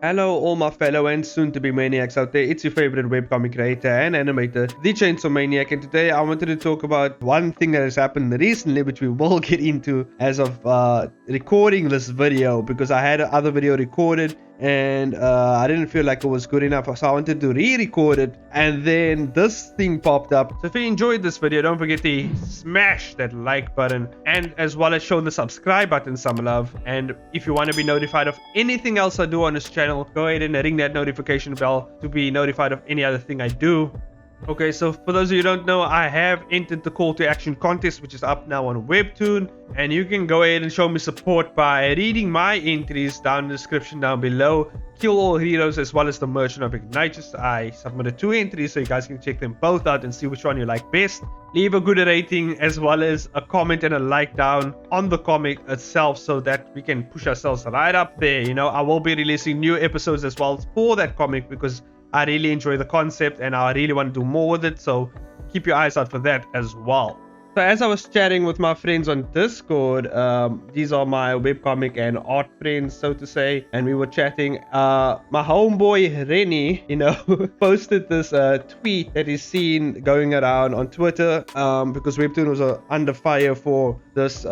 Hello all my fellow and soon-to-be maniacs out there, it's your favorite webcomic creator and animator, the Chainsaw Maniac, and today I wanted to talk about one thing that has happened recently, which we will get into as of recording this video, because I had another video recorded and I didn't feel like it was good enough, so I wanted to re-record it, and then this thing popped up. So if you enjoyed this video, don't forget to smash that like button and as well as show the subscribe button some love. And if you want to be notified of anything else I do on this channel, go ahead and ring that notification bell to be notified of any other thing I do. Okay, so for those of you who don't know, I have entered the call to action contest, which is up now on Webtoon, and you can go ahead and show me support by reading my entries down in the description down below. Kill all heroes as well as the Merchant of Ignitus. I submitted 2 entries, so you guys can check them both out and see which one you like best. Leave a good rating as well as a comment and a like down on the comic itself so that we can push ourselves right up there. You know, I will be releasing new episodes as well for that comic because I really enjoy the concept and I really want to do more with it, so keep your eyes out for that as well. So as I was chatting with my friends on Discord, these are my webcomic and art friends, so to say, and we were chatting. My homeboy Rennie, you know, posted this tweet that he's seen going around on Twitter, because Webtoon was under fire for this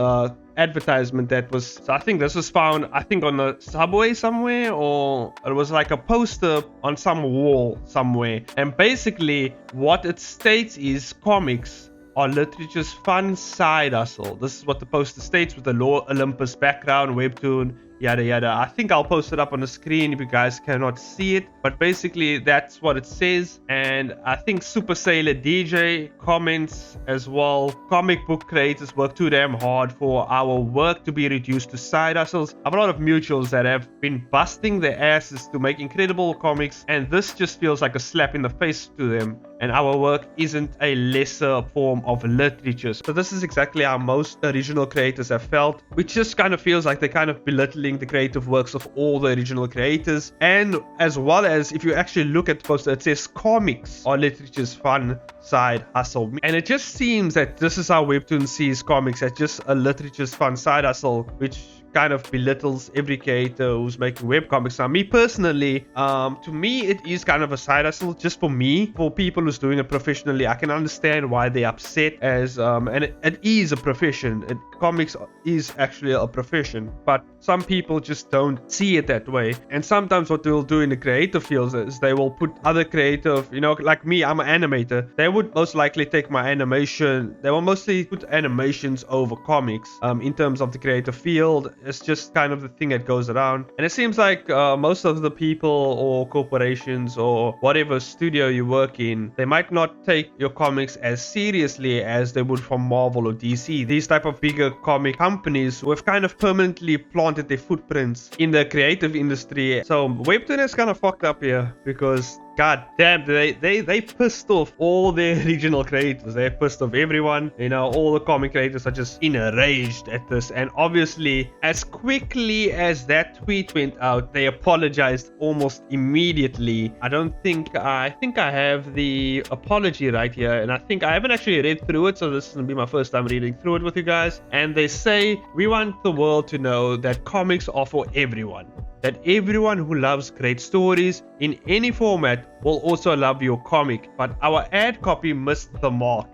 advertisement that was, so I think this was found, I think on the subway somewhere, or it was like a poster on some wall somewhere, and basically what it states is comics are literature's fun side hustle. This is what the poster states with the Law Olympus background, Webtoon, yada yada. I think I'll post it up on the screen if you guys cannot see it, but basically that's what it says. And I think Super Sailor DJ comments as well, comic book creators work too damn hard for our work to be reduced to side hustles. I have a lot of mutuals that have been busting their asses to make incredible comics, and this just feels like a slap in the face to them, and our work isn't a lesser form of literature. So this is exactly how most original creators have felt, which just kind of feels like they're kind of belittling the creative works of all the original creators. And as well as, if you actually look at the poster, it says comics are literature's fun side hustle, and it just seems that this is how Webtoon sees comics, as just a literature's fun side hustle, which kind of belittles every creator who's making webcomics. Now, me personally, to me it is kind of a side hustle just for me. For people who's doing it professionally, I can understand why they're upset, as and it is a profession. Comics is actually a profession, but some people just don't see it that way. And sometimes what they'll do in the creative fields is they will put other creative, you know, like me, I'm an animator, they would most likely take my animation, they will mostly put animations over comics. In terms of the creative field, it's just kind of the thing that goes around. And it seems like most of the people or corporations or whatever studio you work in, they might not take your comics as seriously as they would from Marvel or DC. These type of bigger comic companies who have kind of permanently planted their footprints in the creative industry. So Webtoon is kind of fucked up here, because god damn, they pissed off all the original creators. They pissed off everyone, you know. All the comic creators are just enraged at this, and obviously as quickly as that tweet went out, they apologized almost immediately. I think I have the apology right here, and I think I haven't actually read through it, so this is gonna be my first time reading through it with you guys. And they say, we want the world to know that comics are for everyone, that everyone who loves great stories in any format will also love your comic, but our ad copy missed the mark.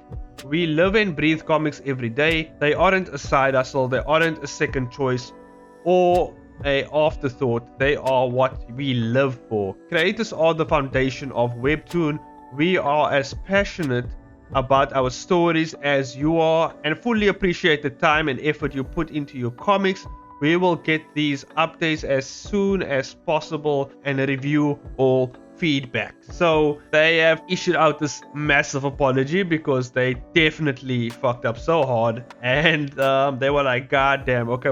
We live and breathe comics every day. They aren't a side hustle, they aren't a second choice or a afterthought. They are what we live for. Creators are the foundation of Webtoon. We are as passionate about our stories as you are, and fully appreciate the time and effort you put into your comics. We will get these updates as soon as possible and review all feedback. So they have issued out this massive apology because they definitely fucked up so hard, and they were like, god damn, okay,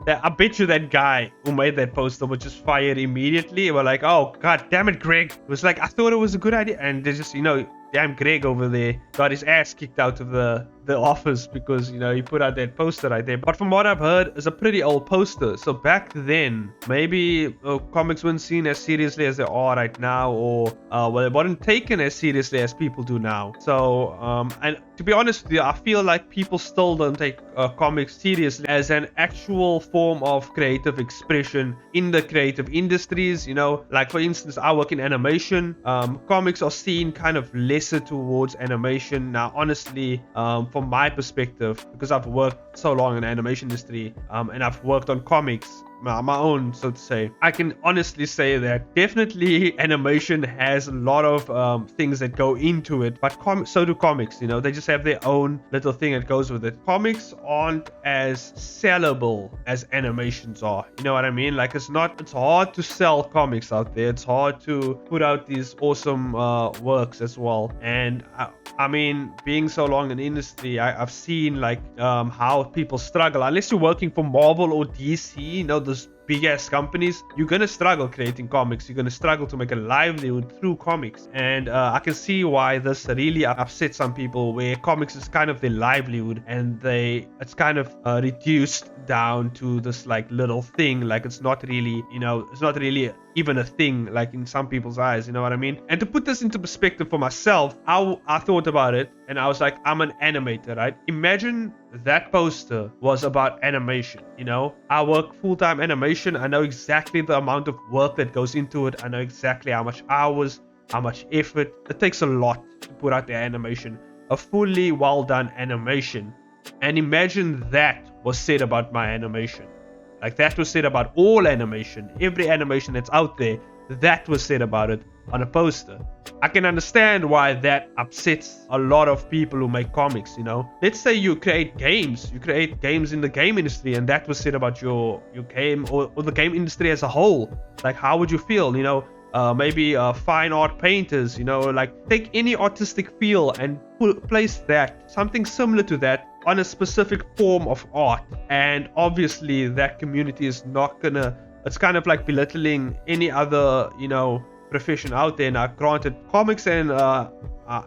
I bet you that guy who made that poster was just fired immediately. We're like, oh god damn it, Greg. It was like, I thought it was a good idea, and they just, you know, damn Greg over there got his ass kicked out of the the office because, you know, he put out that poster right there. But from what I've heard, it's a pretty old poster. So back then, maybe comics weren't seen as seriously as they are right now, or well, they weren't taken as seriously as people do now. So, and to be honest with you, I feel like people still don't take comics seriously as an actual form of creative expression in the creative industries. You know, like for instance, I work in animation. Comics are seen kind of lesser towards animation now, honestly, from my perspective, because I've worked so long in the animation industry, and I've worked on comics my own, so to say. I can honestly say that definitely animation has a lot of things that go into it, but so do comics. You know, they just have their own little thing that goes with it. Comics aren't as sellable as animations are. You know what I mean? Like, it's hard to sell comics out there. It's hard to put out these awesome works as well. And I mean, being so long in the industry, I've seen like how people struggle. Unless you're working for Marvel or DC, you know, those big ass companies, you're gonna struggle creating comics. You're gonna struggle to make a livelihood through comics. And I can see why this really upsets some people, where comics is kind of their livelihood, and it's kind of reduced down to this like little thing. Like, it's not really, you know, it's not really even a thing, like in some people's eyes, you know what I mean? And to put this into perspective for myself, I thought about it, and I was like, I'm an animator, right? Imagine that poster was about animation. You know, I work full-time animation. I know exactly the amount of work that goes into it. I know exactly how much hours, how much effort. It takes a lot to put out the animation, a fully well done animation. And imagine that was said about my animation. Like, that was said about all animation, every animation that's out there, that was said about it on a poster. I can understand why that upsets a lot of people who make comics, you know. Let's say you create games in the game industry, and that was said about your game or the game industry as a whole. Like, how would you feel, you know? Maybe fine art painters, you know, like, take any artistic feel and place that, something similar to that, on a specific form of art. And obviously that community is not gonna, it's kind of like belittling any other, you know, profession out there. Now, granted, comics and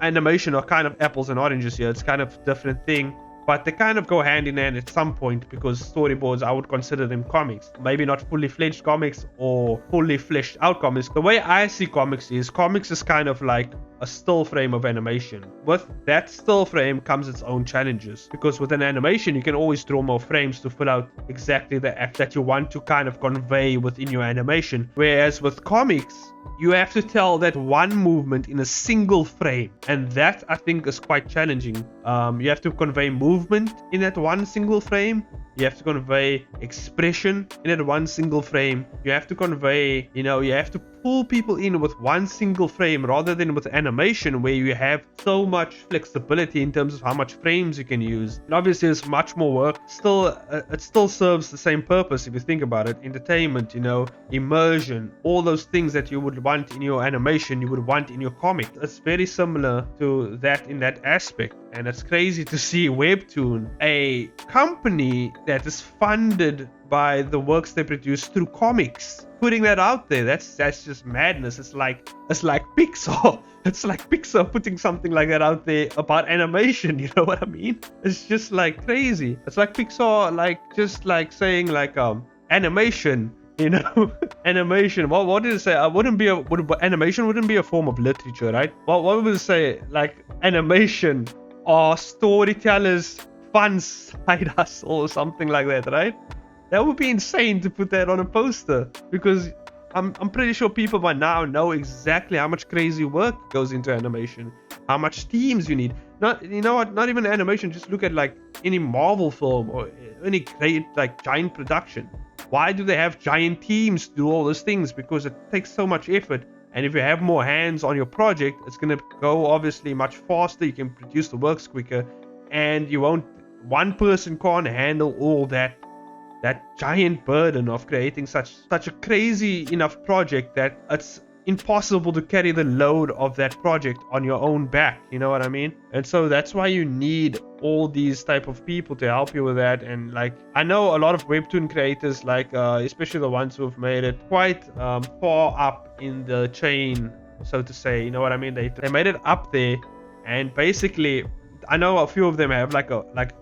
animation are kind of apples and oranges here. It's kind of a different thing, but they kind of go hand in hand at some point, because storyboards, I would consider them comics. Maybe not fully fledged comics or fully fleshed out comics. The way I see comics is kind of like a still frame of animation. With that still frame comes its own challenges, because with an animation you can always draw more frames to fill out exactly the act that you want to kind of convey within your animation. Whereas with comics, you have to tell that one movement in a single frame, and that I think is quite challenging. You have to convey movement in that one single frame. You have to convey expression in that one single frame. You have to convey, you know, you have to pull people in with one single frame, rather than with animation where you have so much flexibility in terms of how much frames you can use. And obviously it's much more work. Still, it still serves the same purpose if you think about it. Entertainment, you know, immersion, all those things that you would want in your animation, you would want in your comic. It's very similar to that in that aspect. And it's crazy to see Webtoon, a company that is funded by the works they produce through comics, putting that out there. That's just madness. It's like Pixar. It's like Pixar putting something like that out there about animation. You know what I mean? It's just like crazy. It's like Pixar, like just like saying like animation. You know, animation. What did it say? Animation wouldn't be a form of literature, right? What would it say? Like, animation or storytellers' fun side hustle or something like that, right? That would be insane to put that on a poster, because I'm pretty sure people by now know exactly how much crazy work goes into animation, how much teams you need. Not even animation. Just look at like any Marvel film or any great like giant production. Why do they have giant teams to do all those things? Because it takes so much effort. And if you have more hands on your project, it's going to go obviously much faster. You can produce the works quicker, and one person can't handle all that giant burden of creating such a crazy enough project that it's impossible to carry the load of that project on your own back. You know what I mean? And so that's why you need all these type of people to help you with that. And like, I know a lot of Webtoon creators, like especially the ones who have made it quite far up in the chain, so to say. You know what I mean? They made it up there, and basically I know a few of them have like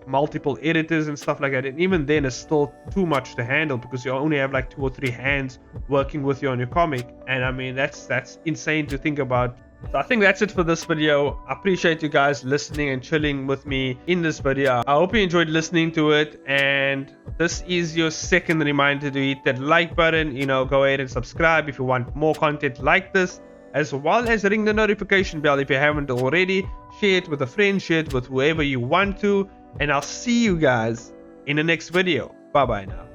multiple editors and stuff like that, and even then it's still too much to handle because you only have like 2 or 3 hands working with you on your comic. And I mean, that's insane to think about. So I think that's it for this video. I appreciate you guys listening and chilling with me in this video. I hope you enjoyed listening to it, and this is your second reminder to hit that like button. You know, go ahead and subscribe if you want more content like this, as well as ring the notification bell if you haven't already. Share it with a friend, share it with whoever you want to, and I'll see you guys in the next video. Bye bye now.